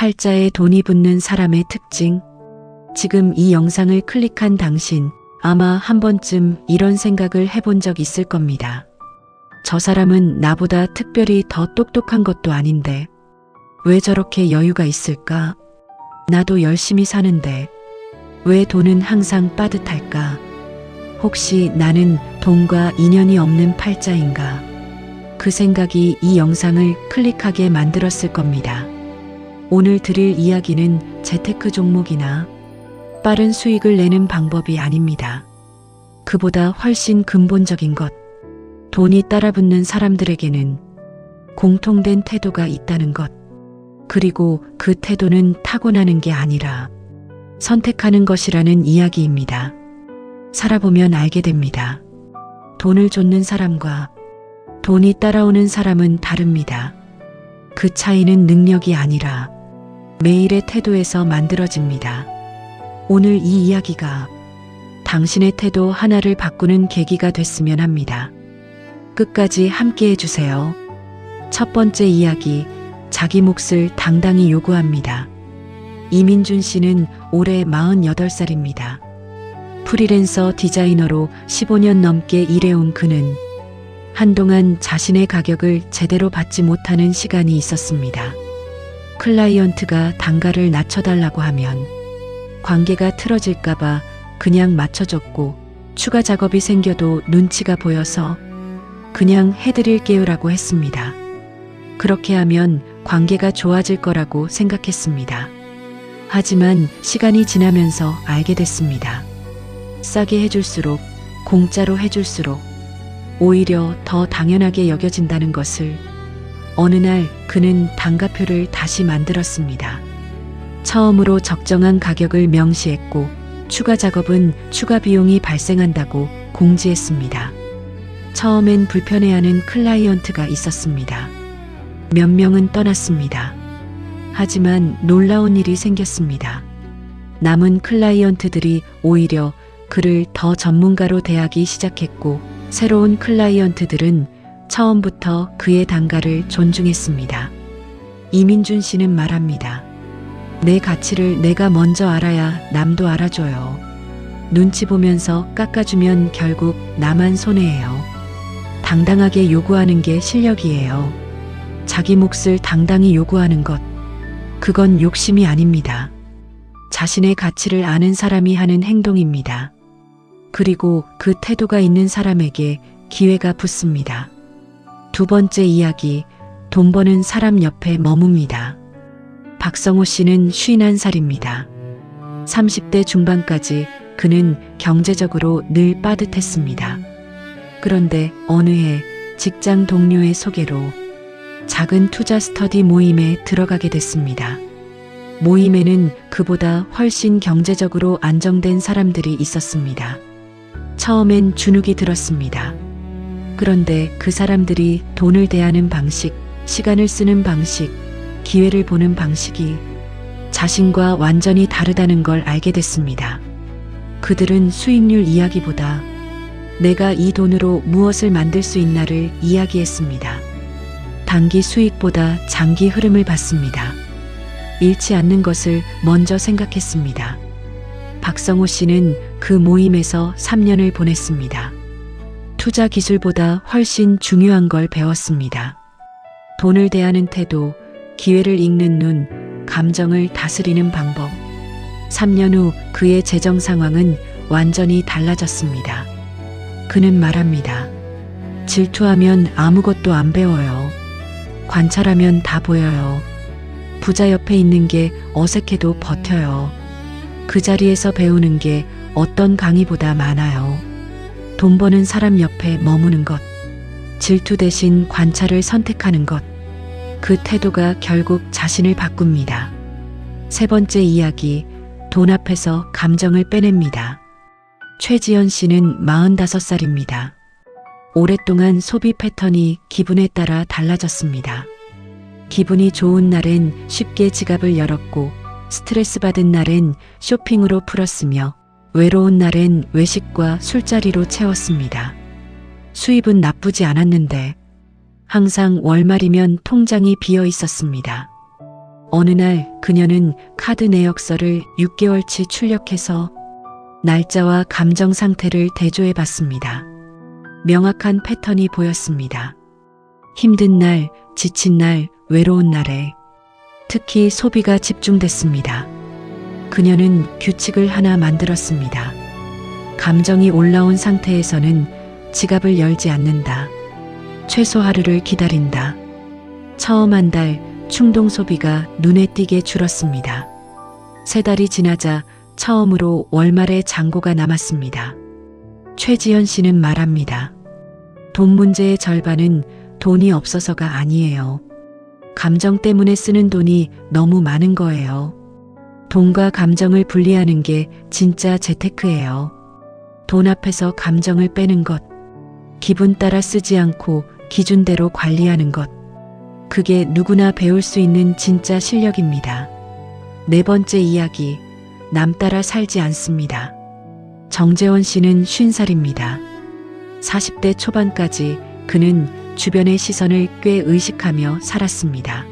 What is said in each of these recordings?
팔자에 돈이 붙는 사람의 특징. 지금 이 영상을 클릭한 당신, 아마 한 번쯤 이런 생각을 해본 적 있을 겁니다. 저 사람은 나보다 특별히 더 똑똑한 것도 아닌데 왜 저렇게 여유가 있을까? 나도 열심히 사는데 왜 돈은 항상 빠듯할까? 혹시 나는 돈과 인연이 없는 팔자인가? 그 생각이 이 영상을 클릭하게 만들었을 겁니다. 오늘 드릴 이야기는 재테크 종목이나 빠른 수익을 내는 방법이 아닙니다. 그보다 훨씬 근본적인 것, 돈이 따라붙는 사람들에게는 공통된 태도가 있다는 것, 그리고 그 태도는 타고나는 게 아니라 선택하는 것이라는 이야기입니다. 살아보면 알게 됩니다. 돈을 쫓는 사람과 돈이 따라오는 사람은 다릅니다. 그 차이는 능력이 아니라 매일의 태도에서 만들어집니다. 오늘 이 이야기가 당신의 태도 하나를 바꾸는 계기가 됐으면 합니다. 끝까지 함께 해주세요. 첫 번째 이야기, 자기 몫을 당당히 요구합니다. 이민준 씨는 올해 48살입니다. 프리랜서 디자이너로 15년 넘게 일해온 그는 한동안 자신의 가격을 제대로 받지 못하는 시간이 있었습니다. 클라이언트가 단가를 낮춰달라고 하면 관계가 틀어질까봐 그냥 맞춰줬고 추가 작업이 생겨도 눈치가 보여서 그냥 해드릴게요라고 했습니다. 그렇게 하면 관계가 좋아질 거라고 생각했습니다. 하지만 시간이 지나면서 알게 됐습니다. 싸게 해줄수록, 공짜로 해줄수록 오히려 더 당연하게 여겨진다는 것을. 어느 날 그는 단가표를 다시 만들었습니다. 처음으로 적정한 가격을 명시했고 추가 작업은 추가 비용이 발생한다고 공지했습니다. 처음엔 불편해하는 클라이언트가 있었습니다. 몇 명은 떠났습니다. 하지만 놀라운 일이 생겼습니다. 남은 클라이언트들이 오히려 그를 더 전문가로 대하기 시작했고 새로운 클라이언트들은 처음부터 그의 단가를 존중했습니다. 이민준 씨는 말합니다. 내 가치를 내가 먼저 알아야 남도 알아줘요. 눈치 보면서 깎아주면 결국 나만 손해예요. 당당하게 요구하는 게 실력이에요. 자기 몫을 당당히 요구하는 것, 그건 욕심이 아닙니다. 자신의 가치를 아는 사람이 하는 행동입니다. 그리고 그 태도가 있는 사람에게 기회가 붙습니다. 두 번째 이야기, 돈 버는 사람 옆에 머뭅니다. 박성호 씨는 51살입니다. 30대 중반까지 그는 경제적으로 늘 빠듯했습니다. 그런데 어느 해 직장 동료의 소개로 작은 투자 스터디 모임에 들어가게 됐습니다. 모임에는 그보다 훨씬 경제적으로 안정된 사람들이 있었습니다. 처음엔 주눅이 들었습니다. 그런데 그 사람들이 돈을 대하는 방식, 시간을 쓰는 방식, 기회를 보는 방식이 자신과 완전히 다르다는 걸 알게 됐습니다. 그들은 수익률 이야기보다 내가 이 돈으로 무엇을 만들 수 있나를 이야기했습니다. 단기 수익보다 장기 흐름을 봤습니다. 잃지 않는 것을 먼저 생각했습니다. 박성호 씨는 그 모임에서 3년을 보냈습니다. 투자 기술보다 훨씬 중요한 걸 배웠습니다. 돈을 대하는 태도, 기회를 읽는 눈, 감정을 다스리는 방법. 3년 후 그의 재정 상황은 완전히 달라졌습니다. 그는 말합니다. 질투하면 아무것도 안 배워요. 관찰하면 다 보여요. 부자 옆에 있는 게 어색해도 버텨요. 그 자리에서 배우는 게 어떤 강의보다 많아요. 돈 버는 사람 옆에 머무는 것, 질투 대신 관찰을 선택하는 것, 그 태도가 결국 자신을 바꿉니다. 세 번째 이야기, 돈 앞에서 감정을 빼냅니다. 최지연 씨는 45살입니다. 오랫동안 소비 패턴이 기분에 따라 달라졌습니다. 기분이 좋은 날엔 쉽게 지갑을 열었고 스트레스 받은 날엔 쇼핑으로 풀었으며 외로운 날엔 외식과 술자리로 채웠습니다. 수입은 나쁘지 않았는데 항상 월말이면 통장이 비어 있었습니다. 어느 날 그녀는 카드 내역서를 6개월치 출력해서 날짜와 감정 상태를 대조해 봤습니다. 명확한 패턴이 보였습니다. 힘든 날, 지친 날, 외로운 날에 특히 소비가 집중됐습니다. 그녀는 규칙을 하나 만들었습니다. 감정이 올라온 상태에서는 지갑을 열지 않는다. 최소 하루를 기다린다. 처음 한 달 충동 소비가 눈에 띄게 줄었습니다. 3달이 지나자 처음으로 월말에 잔고가 남았습니다. 최지연 씨는 말합니다. 돈 문제의 절반은 돈이 없어서가 아니에요. 감정 때문에 쓰는 돈이 너무 많은 거예요. 돈과 감정을 분리하는 게 진짜 재테크예요. 돈 앞에서 감정을 빼는 것, 기분 따라 쓰지 않고 기준대로 관리하는 것, 그게 누구나 배울 수 있는 진짜 실력입니다. 4번째 이야기, 남 따라 살지 않습니다. 정재원 씨는 50살입니다. 40대 초반까지 그는 주변의 시선을 꽤 의식하며 살았습니다.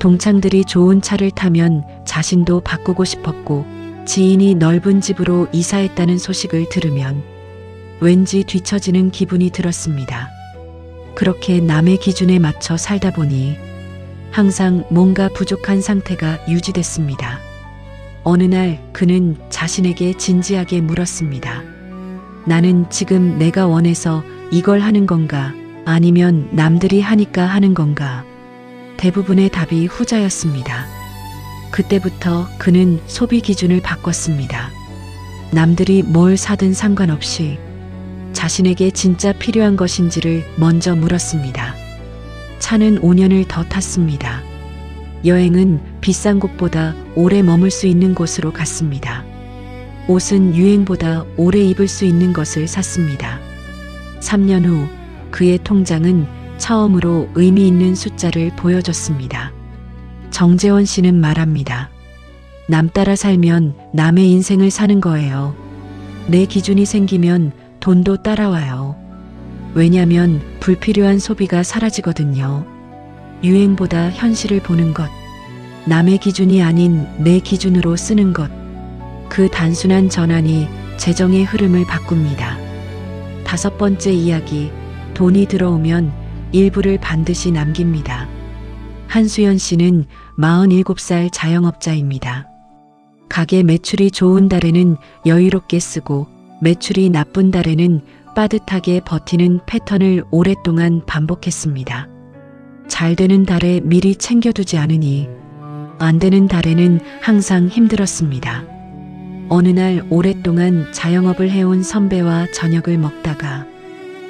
동창들이 좋은 차를 타면 자신도 바꾸고 싶었고, 지인이 넓은 집으로 이사했다는 소식을 들으면 왠지 뒤처지는 기분이 들었습니다. 그렇게 남의 기준에 맞춰 살다 보니 항상 뭔가 부족한 상태가 유지됐습니다. 어느 날 그는 자신에게 진지하게 물었습니다. 나는 지금 내가 원해서 이걸 하는 건가? 아니면 남들이 하니까 하는 건가? 대부분의 답이 후자였습니다. 그때부터 그는 소비 기준을 바꿨습니다. 남들이 뭘 사든 상관없이 자신에게 진짜 필요한 것인지를 먼저 물었습니다. 차는 5년을 더 탔습니다. 여행은 비싼 곳보다 오래 머물 수 있는 곳으로 갔습니다. 옷은 유행보다 오래 입을 수 있는 것을 샀습니다. 3년 후 그의 통장은 처음으로 의미 있는 숫자를 보여줬습니다. 정재원 씨는 말합니다. 남 따라 살면 남의 인생을 사는 거예요. 내 기준이 생기면 돈도 따라와요. 왜냐면 불필요한 소비가 사라지거든요. 유행보다 현실을 보는 것, 남의 기준이 아닌 내 기준으로 쓰는 것, 그 단순한 전환이 재정의 흐름을 바꿉니다. 5번째 이야기, 돈이 들어오면 일부를 반드시 남깁니다. 한수연 씨는 47살 자영업자입니다. 가게 매출이 좋은 달에는 여유롭게 쓰고 매출이 나쁜 달에는 빠듯하게 버티는 패턴을 오랫동안 반복했습니다. 잘 되는 달에 미리 챙겨두지 않으니 안 되는 달에는 항상 힘들었습니다. 어느 날 오랫동안 자영업을 해온 선배와 저녁을 먹다가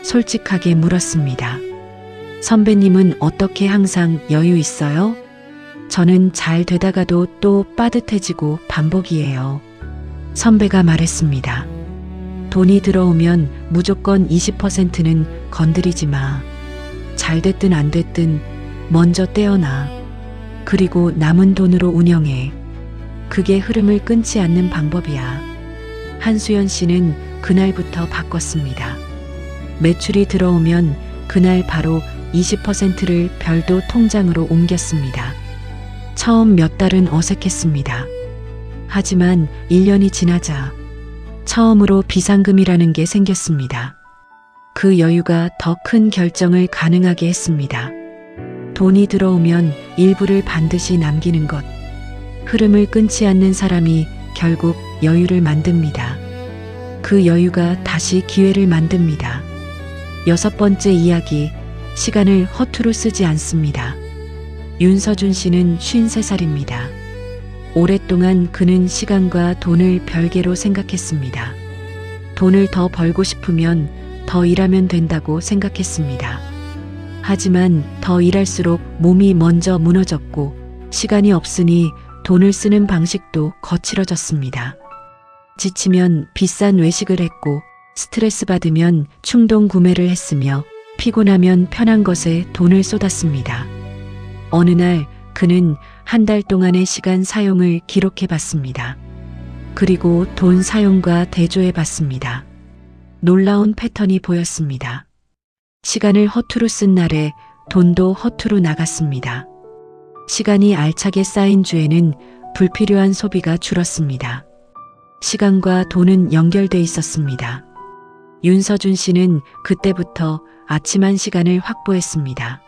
솔직하게 물었습니다. 선배님은 어떻게 항상 여유 있어요? 저는 잘 되다가도 또 빠듯해지고 반복이에요. 선배가 말했습니다. 돈이 들어오면 무조건 20%는 건드리지 마. 잘 됐든 안 됐든 먼저 떼어놔. 그리고 남은 돈으로 운영해. 그게 흐름을 끊지 않는 방법이야. 한수연 씨는 그날부터 바꿨습니다. 매출이 들어오면 그날 바로 20%를 별도 통장으로 옮겼습니다. 처음 몇 달은 어색했습니다. 하지만 1년이 지나자 처음으로 비상금이라는 게 생겼습니다. 그 여유가 더 큰 결정을 가능하게 했습니다. 돈이 들어오면 일부를 반드시 남기는 것. 흐름을 끊지 않는 사람이 결국 여유를 만듭니다. 그 여유가 다시 기회를 만듭니다. 6번째 이야기, 시간을 허투루 쓰지 않습니다. 윤서준 씨는 53살입니다. 오랫동안 그는 시간과 돈을 별개로 생각했습니다. 돈을 더 벌고 싶으면 더 일하면 된다고 생각했습니다. 하지만 더 일할수록 몸이 먼저 무너졌고 시간이 없으니 돈을 쓰는 방식도 거칠어졌습니다. 지치면 비싼 외식을 했고 스트레스 받으면 충동 구매를 했으며 피곤하면 편한 것에 돈을 쏟았습니다. 어느 날 그는 한 달 동안의 시간 사용을 기록해 봤습니다. 그리고 돈 사용과 대조해 봤습니다. 놀라운 패턴이 보였습니다. 시간을 허투루 쓴 날에 돈도 허투루 나갔습니다. 시간이 알차게 쌓인 주에는 불필요한 소비가 줄었습니다. 시간과 돈은 연결돼 있었습니다. 윤서준 씨는 그때부터 아침 1시간을 확보했습니다.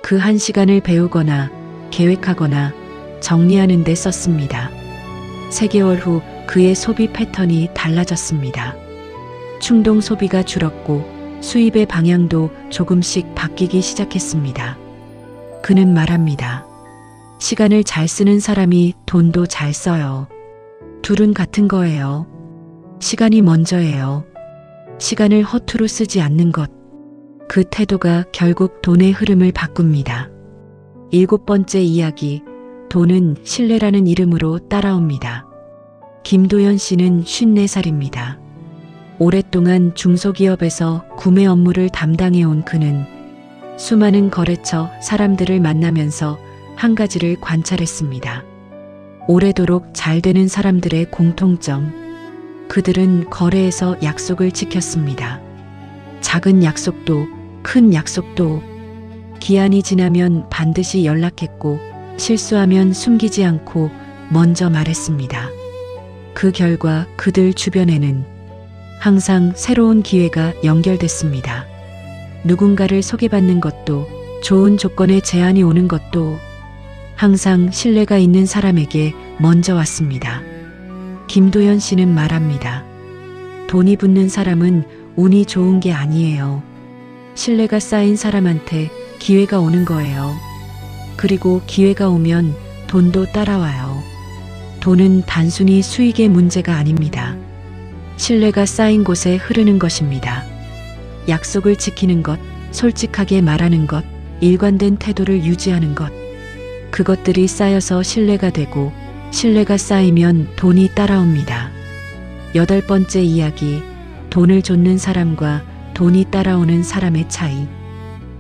그 1시간을 배우거나 계획하거나 정리하는 데 썼습니다. 3개월 후 그의 소비 패턴이 달라졌습니다. 충동 소비가 줄었고 수입의 방향도 조금씩 바뀌기 시작했습니다. 그는 말합니다. 시간을 잘 쓰는 사람이 돈도 잘 써요. 둘은 같은 거예요. 시간이 먼저예요. 시간을 허투루 쓰지 않는 것. 그 태도가 결국 돈의 흐름을 바꿉니다. 7번째 이야기, 돈은 신뢰라는 이름으로 따라옵니다. 김도연 씨는 54살입니다. 오랫동안 중소기업에서 구매 업무를 담당해온 그는 수많은 거래처 사람들을 만나면서 한 가지를 관찰했습니다. 오래도록 잘 되는 사람들의 공통점. 그들은 거래에서 약속을 지켰습니다. 작은 약속도 큰 약속도 기한이 지나면 반드시 연락했고 실수하면 숨기지 않고 먼저 말했습니다. 그 결과 그들 주변에는 항상 새로운 기회가 연결됐습니다. 누군가를 소개받는 것도 좋은 조건의 제안이 오는 것도 항상 신뢰가 있는 사람에게 먼저 왔습니다. 김도연 씨는 말합니다. 돈이 붙는 사람은 운이 좋은 게 아니에요. 신뢰가 쌓인 사람한테 기회가 오는 거예요. 그리고 기회가 오면 돈도 따라와요. 돈은 단순히 수익의 문제가 아닙니다. 신뢰가 쌓인 곳에 흐르는 것입니다. 약속을 지키는 것, 솔직하게 말하는 것, 일관된 태도를 유지하는 것. 그것들이 쌓여서 신뢰가 되고 신뢰가 쌓이면 돈이 따라옵니다. 8번째 이야기, 돈을 좇는 사람과 돈이 따라오는 사람의 차이.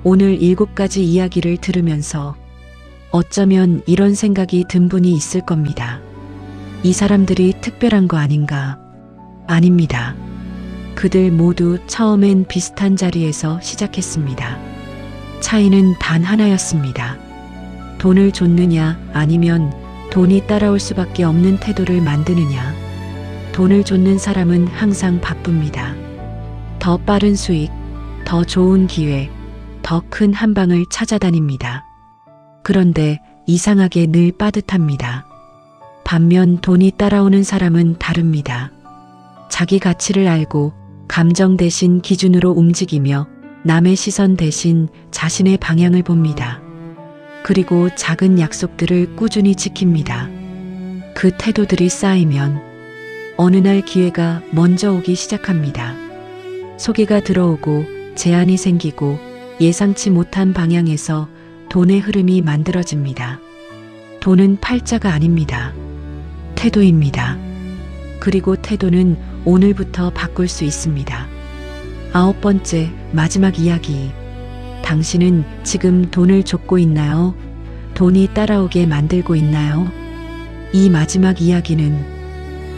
오늘 7가지 이야기를 들으면서 어쩌면 이런 생각이 든 분이 있을 겁니다. 이 사람들이 특별한 거 아닌가? 아닙니다. 그들 모두 처음엔 비슷한 자리에서 시작했습니다. 차이는 단 하나였습니다. 돈을 좇느냐 아니면 돈이 따라올 수밖에 없는 태도를 만드느냐. 돈을 좇는 사람은 항상 바쁩니다. 더 빠른 수익, 더 좋은 기회, 더 큰 한방을 찾아다닙니다. 그런데 이상하게 늘 빠듯합니다. 반면 돈이 따라오는 사람은 다릅니다. 자기 가치를 알고 감정 대신 기준으로 움직이며 남의 시선 대신 자신의 방향을 봅니다. 그리고 작은 약속들을 꾸준히 지킵니다. 그 태도들이 쌓이면 어느 날 기회가 먼저 오기 시작합니다. 소개가 들어오고 제안이 생기고 예상치 못한 방향에서 돈의 흐름이 만들어집니다. 돈은 팔자가 아닙니다. 태도입니다. 그리고 태도는 오늘부터 바꿀 수 있습니다. 9번째, 마지막 이야기. 당신은 지금 돈을 좇고 있나요? 돈이 따라오게 만들고 있나요? 이 마지막 이야기는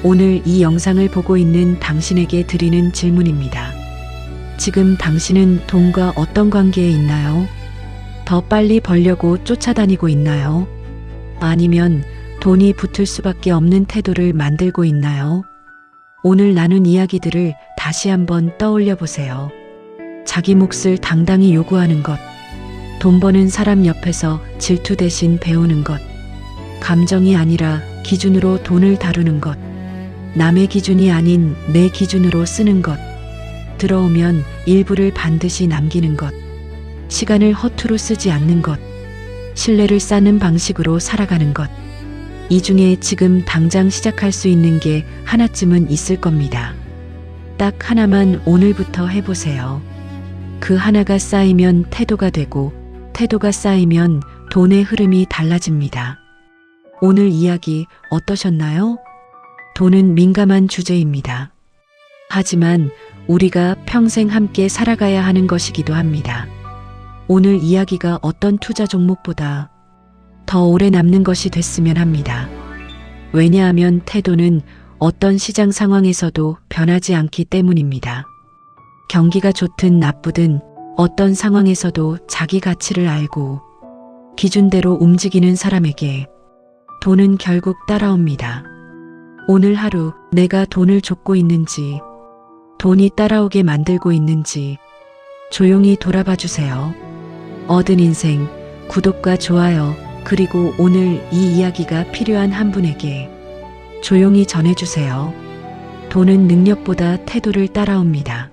오늘 이 영상을 보고 있는 당신에게 드리는 질문입니다. 지금 당신은 돈과 어떤 관계에 있나요? 더 빨리 벌려고 쫓아다니고 있나요? 아니면 돈이 붙을 수밖에 없는 태도를 만들고 있나요? 오늘 나눈 이야기들을 다시 한번 떠올려 보세요. 자기 몫을 당당히 요구하는 것, 돈 버는 사람 옆에서 질투 대신 배우는 것, 감정이 아니라 기준으로 돈을 다루는 것, 남의 기준이 아닌 내 기준으로 쓰는 것, 들어오면 일부를 반드시 남기는 것, 시간을 허투루 쓰지 않는 것, 신뢰를 쌓는 방식으로 살아가는 것. 이 중에 지금 당장 시작할 수 있는 게 하나쯤은 있을 겁니다. 딱 하나만 오늘부터 해보세요. 그 하나가 쌓이면 태도가 되고 태도가 쌓이면 돈의 흐름이 달라집니다. 오늘 이야기 어떠셨나요? 돈은 민감한 주제입니다. 하지만 우리가 평생 함께 살아가야 하는 것이기도 합니다. 오늘 이야기가 어떤 투자 종목보다 더 오래 남는 것이 됐으면 합니다. 왜냐하면 태도는 어떤 시장 상황에서도 변하지 않기 때문입니다. 경기가 좋든 나쁘든 어떤 상황에서도 자기 가치를 알고 기준대로 움직이는 사람에게 돈은 결국 따라옵니다. 오늘 하루 내가 돈을 쫓고 있는지, 돈이 따라오게 만들고 있는지 조용히 돌아봐 주세요. 얻은 인생, 구독과 좋아요, 그리고 오늘 이 이야기가 필요한 한 분에게 조용히 전해주세요. 돈은 능력보다 태도를 따라옵니다.